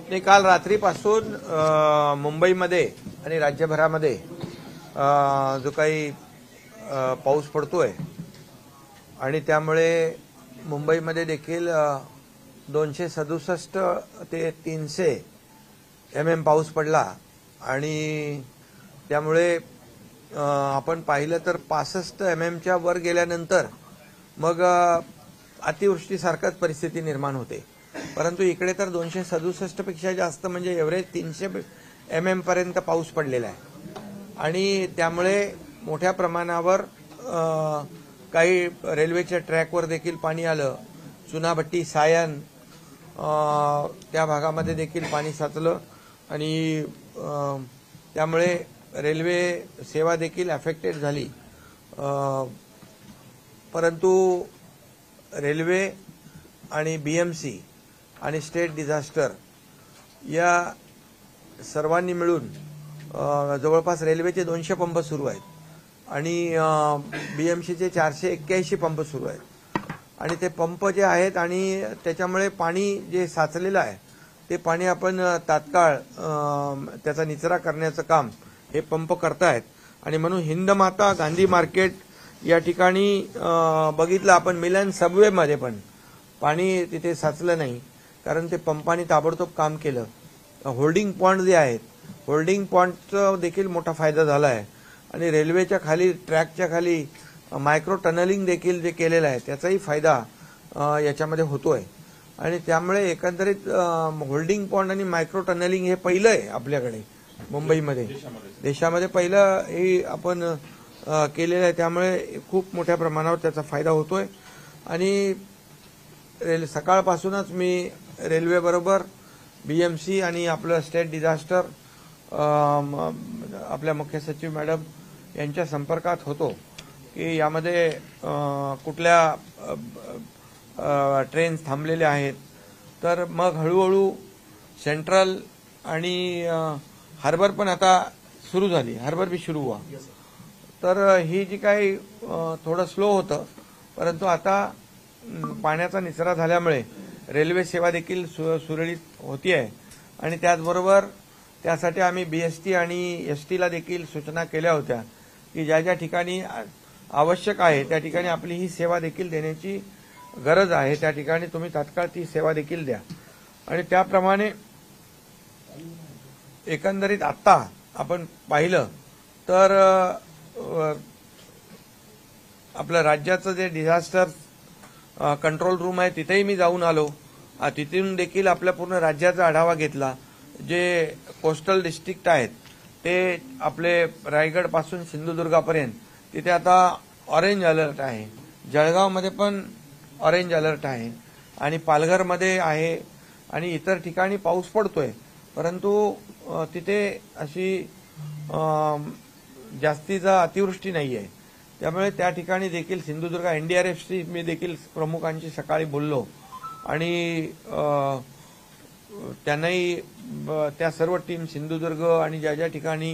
ते काल रात्रीपासून मुंबईमध्ये आणि राज्यभरामध्ये जो काही पाऊस पडतोय आणि त्यामुळे मुंबईमध्ये देखील 267 ते 300 mm पाऊस पडला आणि त्यामुळे आपण पाहिलं तर 65 mmच्या वर गेल्यानंतर मग अतिवृष्टीसारखीच परिस्थिती निर्माण होते. परंतु इकडे तर 267 पेक्षा जास्त म्हणजे एव्हरेज 300 mm पर्यंत पाऊस पडलेला आहे आणि त्यामुळे मोठ्या प्रमाणावर काही रेल्वेच्या ट्रॅकवर देखील पाणी आलं. चुनाभट्टी सायन त्या भागामध्ये देखील पाणी साचलं आणि त्यामुळे रेल्वे सेवा देखील अफेक्टेड झाली. परंतु रेल्वे आणि बीएमसी आणि स्टेट डिझास्टर या सर्वांनी मिळून जवळपास रेल्वेचे 200 पंप सुरू आहेत आणि बीएमसीचे 481 पंप सुरू आहेत आणि ते पंप जे आहेत आणि त्याच्यामुळे पाणी जे साचलेलं आहे ते पाणी आपण तात्काळ त्याचा निचरा करण्याचं काम हे पंप करतायत. आणि म्हणून हिंदमाता गांधी मार्केट या ठिकाणी बघितलं आपण मिलन सबवेमध्ये पण पाणी तिथे साचलं नाही कारण ते पंपाने ताबडतोब काम केलं. होल्डिंग पॉइंट जे आहेत होल्डिंग पॉइंटचा देखील मोठा फायदा झाला आहे आणि रेल्वेच्या खाली ट्रॅकच्या खाली मायक्रो टनलिंग देखील जे केलेलं आहे त्याचाही फायदा याच्यामध्ये होतोय आणि त्यामुळे एकंदरीत होल्डिंग पॉइंट आणि मायक्रो टनलिंग हे पहिलं आहे आपल्याकडे मुंबईमध्ये देशामध्ये पहिलं हे आपण केलेलं आहे. त्यामुळे खूप मोठ्या प्रमाणावर त्याचा फायदा होतोय आणि सकाळपासूनच मी रेल्वेबरोबर बीएमसी आणि आपलं स्टेट डिझास्टर आपल्या मुख्य सचिव मॅडम यांच्या संपर्कात होतो की यामध्ये कुठल्या ट्रेन्स थांबलेल्या आहेत. तर मग हळूहळू सेंट्रल आणि हार्बर पण आता सुरू झाली. हार्बर भी सुरू हुआ. तर ही जी काही थोडं स्लो होतं परंतु आता पाण्याचा निचरा झाल्यामुळे रेल्वे सेवा देखील सुरळीत होती आहे आणि त्याचबरोबर त्यासाठी आम्ही बीएसटी आणि एसटीला देखील सूचना केल्या होत्या की ज्या ज्या ठिकाणी आवश्यक आहे त्या ठिकाणी आपली ही सेवा देखील देण्याची गरज आहे त्या ठिकाणी तुम्ही तात्काळ ती सेवा देखील द्या. आणि त्याप्रमाणे एकंदरीत आत्ता आपण पाहिलं तर आपलं राज्याचं जे डिझास्टर कंट्रोल रूम आहे तिथेही मी जाऊन आलो. तिथून देखील आपल्या पूर्ण राज्याचा आढावा घेतला. जे कोस्टल डिस्ट्रिक्ट आहेत ते आपले रायगडपासून सिंधुदुर्गापर्यंत तिथे आता ऑरेंज अलर्ट आहे. जळगावमध्ये पण ऑरेंज अलर्ट आहे आणि पालघरमध्ये आहे आणि इतर ठिकाणी पाऊस पडतोय परंतु तिथे अशी जास्तीचा अतिवृष्टी नाही आहे. त्यामुळे त्या ठिकाणी देखील सिंधुदुर्ग एनडीआरएफशी मी देखील प्रमुखांशी सकाळी बोललो आणि त्यांनाही त्या सर्व टीम सिंधुदुर्ग आणि ज्या ज्या ठिकाणी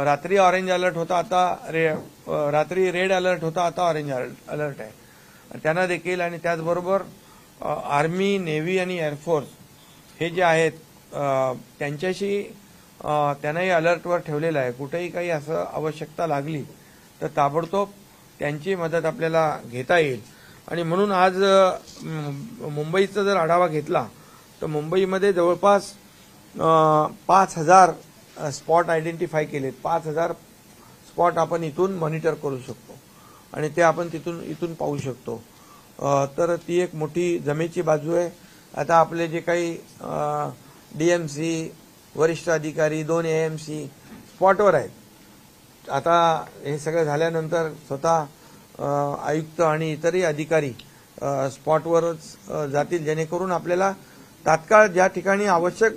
रात्री ऑरेंज अलर्ट होता आता रात्री रेड अलर्ट होता आता ऑरेंज अलर्ट आहे त्यांना देखील आणि त्याचबरोबर आर्मी नेव्ही आणि एअरफोर्स हे जे आहेत त्यांच्याशी त्यांनाही अलर्टवर ठेवलेलं आहे. कुठेही काही असं आवश्यकता लागली तर ताबडतोब त्यांची मदत आपल्याला घेता येईल. आणि म्हणून आज मुंबईचा जर आढावा घेतला तर मुंबईमध्ये जवळपास 5000 स्पॉट आयडेंटिफाय केलेत. 5000 स्पॉट आपण इथून मॉनिटर करू शकतो आणि ते आपण इथून पाहू शकतो. तर ती एक मोठी जमेची बाजू आहे. आता आपले जे काही डीएमसी वरिष्ठ अधिकारी 2 एएमसी स्पॉटवर आहेत. आता हे सगळं झाल्यानंतर स्वतः आयुक्त आणि इतरही अधिकारी स्पॉटवरच जातील जेणेकरून आपल्याला तात्काळ ज्या ठिकाणी आवश्यक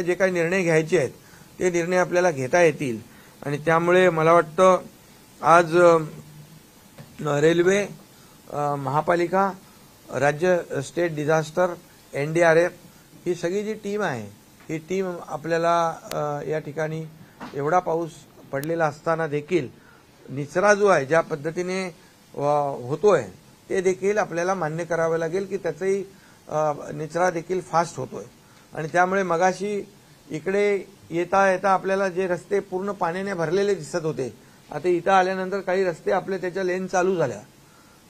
जे काही निर्णय घ्यायचे आहेत ते निर्णय आपल्याला घेता येतील. आणि त्यामुळे मला वाटतं आज रेल्वे महापालिका राज्य स्टेट डिझास्टर एनडीआरएफ ही सगळी जी टीम आहे ही टीम आपल्याला या ठिकाणी एवढा पाऊस पडलेला असताना देखील निचरा जो आहे ज्या पद्धतीने होतोय ते देखील आपल्याला मान्य करावे लागेल की त्याचंही निचरा देखील फास्ट होतोय आणि त्यामुळे मगाशी इकडे येता येता आपल्याला जे रस्ते पूर्ण पाण्याने भरलेले दिसत होते, आता इथं आल्यानंतर काही रस्ते आपले त्याच्या लेन चालू झाल्या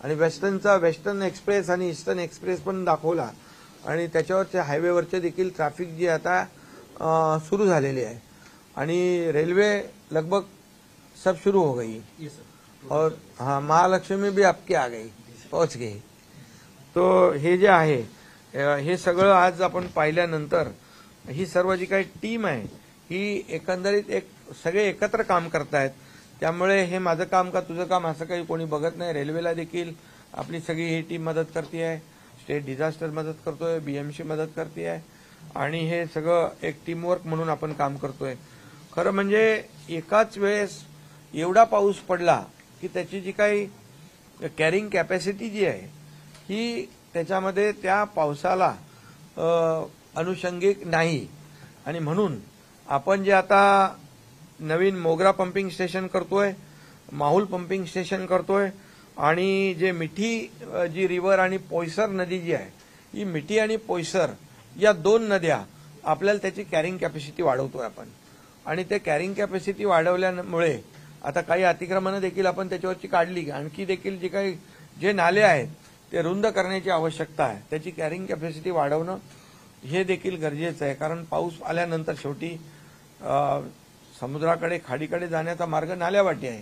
आणि वेस्टर्न एक्सप्रेस आणि ईस्टर्न एक्सप्रेस पण दाखवला आणि त्याच्यावरच्या हायवेवरचे देखील ट्रॅफिक जी आता सुरू झालेली आहे आणि रेलवे लगभग सब शुरू हो गई और हाँ महालक्ष्मी भी आपकी आ गई, पहुंच गई. तो हे जे आहे हे सगळं आज आपण पाहिल्यानंतर ही सर्व जी काही टीम आहे ही एकंदरीत सगळे एकत्र काम करतायत. त्यामुळे हे माझं काम का तुझं काम असं काही कोणी बघत नाही. रेल्वेला देखील आपली सगळी ही टीम मदत करते आहे, स्टेट डिझास्टर मदत करतोय, बीएमसी मदत करते आहे आणि हे सगळं एक टीमवर्क म्हणून आपण काम करतोय. खरं म्हणजे एकाच वेळेस एवढा पाऊस पडला की त्याची जी काही कॅरिंग कॅपॅसिटी जी आहे ही त्याच्यामध्ये त्या पावसाला अनुषंगिक नाही आणि म्हणून आपण जे आता नवीन मोगरा पंपिंग स्टेशन करतोय, माहुल पंपिंग स्टेशन करतोय आणि जे मिठी जी रिव्हर आणि पोयसर नदी जी आहे ही मिठी आणि पोयसर या दोन नद्या आपल्याला त्याची कॅरिंग कॅपॅसिटी वाढवतोय आपण आणि ते कॅरिंग कॅपॅसिटी वाढवल्यामुळे आता काही अतिक्रमणं देखील आपण त्याच्यावरची काढली. आणखी देखील जे नाले आहेत ते रुंद करण्याची आवश्यकता आहे. त्याची कॅरिंग कॅपॅसिटी वाढवणं हे देखील गरजेचं आहे कारण पाऊस आल्यानंतर शेवटी समुद्राकडे खाडीकडे जाण्याचा मार्ग नाल्यावाटी आहे.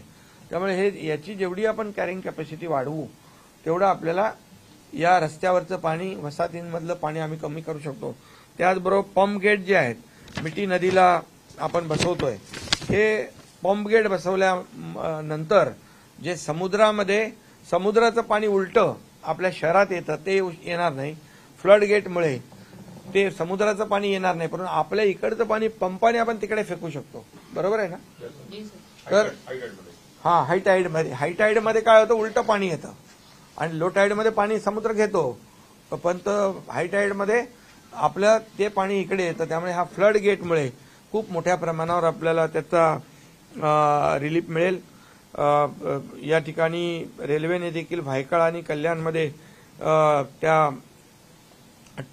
त्यामुळे याची जेवढी आपण कॅरिंग कॅपॅसिटी वाढवू तेवढं आपल्याला या रस्त्यावरचं पाणी वसाहतींमधलं पाणी आम्ही कमी करू शकतो. त्याचबरोबर पंप गेट जे आहेत मिठी नदीला आपण बसवतोय हे पंप गेट बसवल्यानंतर जे समुद्राचं पाणी उलटं आपल्या शहरात येतं ते येणार नाही. फ्लड गेटमुळे ते समुद्राचं पाणी येणार नाही, परंतु आपल्या इकडचं पाणी पंपाने आपण तिकडे फेकू शकतो. बरोबर आहे ना? तर हाय टाईडमध्ये काय होतं, उलटं पाणी येतं आणि लो टाईडमध्ये पाणी समुद्र घेतो, पण हाय टाईडमध्ये आपलं ते पाणी इकडे येतं. त्यामुळे हा फ्लड गेटमुळे खूप मोठ्या प्रमाणावर आपल्याला त्याचा रिलीफ मिळेल. या ठिकाणी रेल्वेने देखील भायखळा आणि कल्याणमध्ये त्या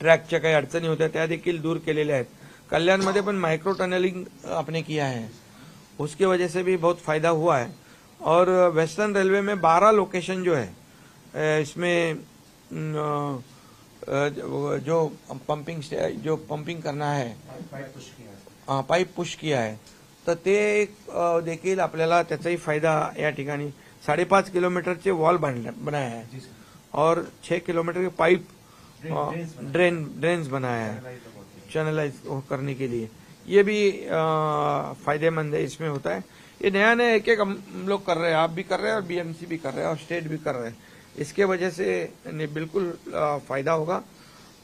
ट्रॅकच्या काही अडचणी होत्या त्या देखील दूर केलेल्या आहेत. कल्याणमध्ये पण माइक्रो टनलिंग आपने किया है, उसकी वजह से भी बहुत फायदा हुआ है. और वेस्टर्न रेलवे में 12 लोकेशन जो है इसमें जो पंपिंग करना है पाइप पुश किया है तर ते देखील आपल्याला त्याचाही फायदा या ठिकाणी 5.5 किलोमीटरचे वॉल बनाया है और 6 किलोमीटर के पाइप ड्रेन्स बनाया है चैनलाइज करने के लिए. ये भी फायदेमंद है, इसमें होता है. ये नया एक हम लोग कर रहे हैं, आप भी कर रहे हैं और बीएमसी भी कर रहे हैं और स्टेट भी कर रहे हैं. इसके वजह से बिल्कुल फायदा होगा.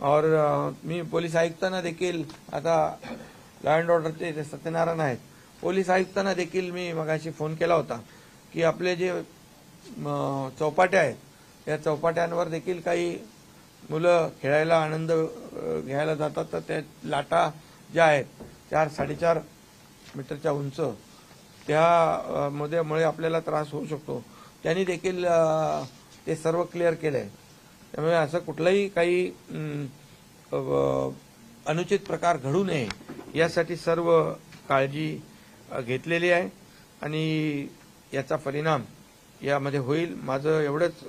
और मी पोलीस आयुक्तांना देखील आता लॉ अँड ऑर्डरचे जे सत्यनारायण आहेत पोलीस आयुक्तांना देखील मी मगाशी फोन केला होता की आपले जे चौपाट्या आहेत या चौपाट्यांवर देखील काही मुलं खेळायला आनंद घ्यायला जातात तर त्या लाटा ज्या आहेत 4-4.5 मीटरच्या उंच त्यामुळे आपल्याला त्रास होऊ शकतो. त्यांनी देखील ते सर्व क्लिअर केलंय. त्यामुळे असं कुठलाही काही अनुचित प्रकार घडू नये यासाठी सर्व काळजी घेतलेली आहे आणि याचा परिणाम यामध्ये होईल. माझं एवढंच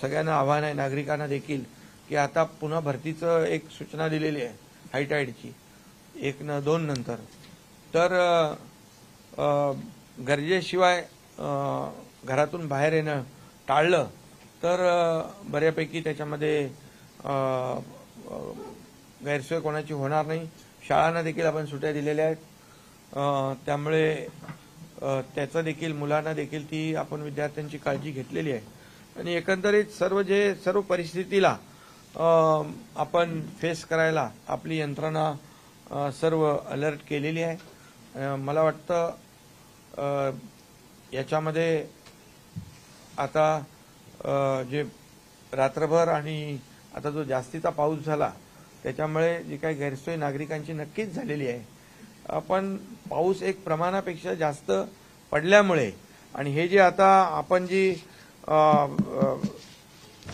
सगळ्यांना आव्हान आहे, नागरिकांना देखील, की आता पुन्हा भरतीचं एक सूचना दिलेली आहे हायटाईडची 1-2 नंतर. तर गरजेशिवाय घरातून बाहेर येणं टाळलं तर बऱ्यापैकी त्याच्यामध्ये गैरसोय कोणाची होणार नाही. शाळांना देखील आपण सुट्ट्या दिलेल्या आहेत. त्यामुळे त्याचं देखील मुलांना देखील ती आपण विद्यार्थ्यांची काळजी घेतलेली आहे आणि एकंदरीत सर्व परिस्थितीला आपण फेस करायला आपली यंत्रणा सर्व अलर्ट केलेली आहे. मला वाटतं याच्यामध्ये आता जे रात्रभर आणि आता जो जास्तीचा पाऊस झाला त्याच्यामुळे जी काही गैरसोय नागरिकांची नक्कीच झालेली आहे. पण पाऊस एक प्रमाणापेक्षा जास्त पडल्यामुळे आणि हे जे आता आपण जी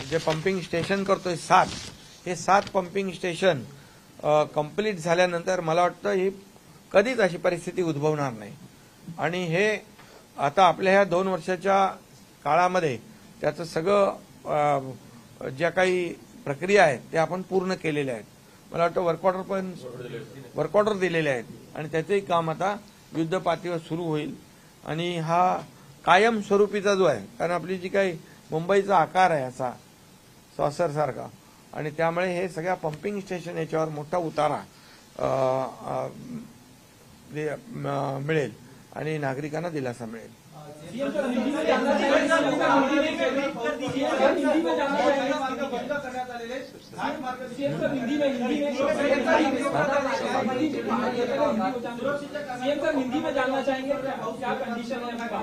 जे पंपिंग स्टेशन करतोय 7, हे 7 पंपिंग स्टेशन कंप्लीट झाल्यानंतर मला वाटतं ही कधीच अशी परिस्थिती उद्भवणार नाही. आणि हे आता आपल्या ह्या 2 वर्षाच्या काळामध्ये त्याचं सगळं ज्या काही प्रक्रिया आहेत त्या आपण पूर्ण केलेल्या आहेत. मला वाटतं वर्क ऑर्डर दिलेले आहेत आणि त्याचंही काम आता युद्धपातळीवर सुरू होईल. आणि हा कायम स्वरूपीचा जो आहे, कारण आपली जी काही मुंबईचा आकार आहे असा सॉसर सारखा, आणि त्यामुळे हे सगळ्या पंपिंग स्टेशन याच्यावर मोठा उतारा मिळेल आणि नागरिकांना दिलासा मिळेल.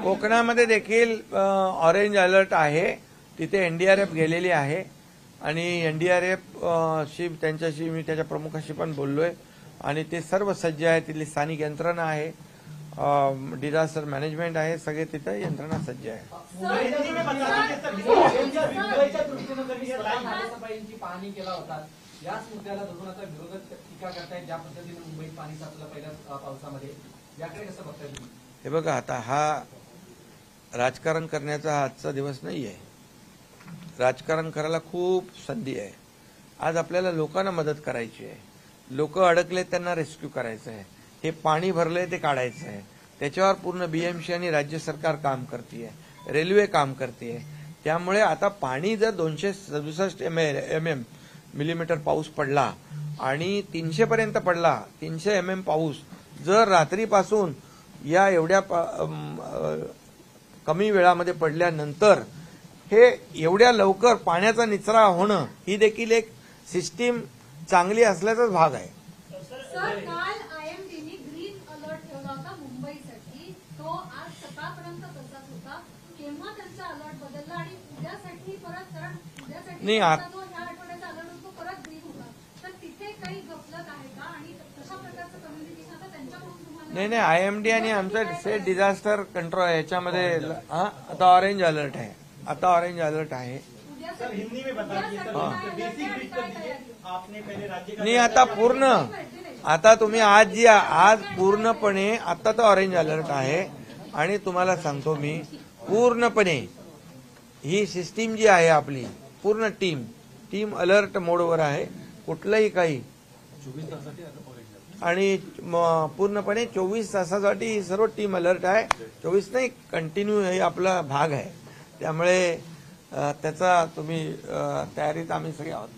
कोकणामध्ये देखील ऑरेंज अलर्ट आहे. तिथे एनडीआरएफ गेलेली आहे आणि एनडीआरएफ त्यांच्याशी मी त्याच्या प्रमुखाशी पण बोललोय आणि ते सर्व सज्ज आहे. तिथली स्थानिक यंत्रणा आहे, डिझास्टर मॅनेजमेंट आहे, सगळे तिथे यंत्रणा सज्ज आहे. पाहणी केला होता याच मुद्द्याला धरून आता विरोधक टीका करतायत, ज्या पद्धतीने मुंबईत पाणी साचलं पहिल्या पावसामध्ये, याकडे कसं बघताय तुम्ही? हे बघा, आता हा राजकारण करण्याचा आजचा दिवस नाहीये. राजकारण करायला खूप संधी आहे. आज आपल्याला लोकांना मदत करायची आहे. लोक अडकले त्यांना रेस्क्यू करायचं आहे. हे पाणी भरलंय ते काढायचं आहे. त्याच्यावर पूर्ण बीएमसी आणि राज्य सरकार काम करतेय, रेल्वे काम करतेय. त्यामुळे आता पाणी जर 267 मिलीमीटर पाऊस पडला आणि 300 पर्यंत पडला, 300 mm पाऊस जर रात्रीपासून या एवढ्या कमी वेळामध्ये पडल्यानंतर हे एवढ्या लवकर पाण्याचा निचरा होणं ही देखील एक सिस्टीम चांगली असल्याचाच भाग आहे. सर, काल आयएमडीने ग्रीन अलर्ट ठेवला होता मुंबईसाठी, तो आज सकाळपर्यंत तसाच होता. केव्हा त्यांचा अलर्ट बदलला आणि उद्यासाठी परत, कारण उद्यासाठी जो ह्या आठवड्याचा अलर्ट होतो परत ग्रीन होता, तर तिथे काही गफलत आहे का आणि कशा प्रकारचं कम्युनिकेशन आता त्यांच्याकडून तुम्हाला? नाही, आयएमडी आणि आमचं स्टेट डिझास्टर कंट्रोल याच्यामध्ये आता ऑरेंज अलर्ट आहे. नाही, आता पूर्ण, आता तुम्ही आज पूर्णपणे आता तर ऑरेंज अलर्ट आहे. आणि तुम्हाला सांगतो मी, पूर्णपणे ही सिस्टीम जी आहे आपली, पूर्ण टीम अलर्ट मोडवर आहे. कुठलंही काही आणि पूर्णपणे 24 तासासाठी ही सर्व टीम अलर्ट आहे. 24 नाही, कंटिन्यू हे आपला भाग आहे. त्यामुळे त्याचा तुम्ही तयारीत आम्ही सगळे आहोत.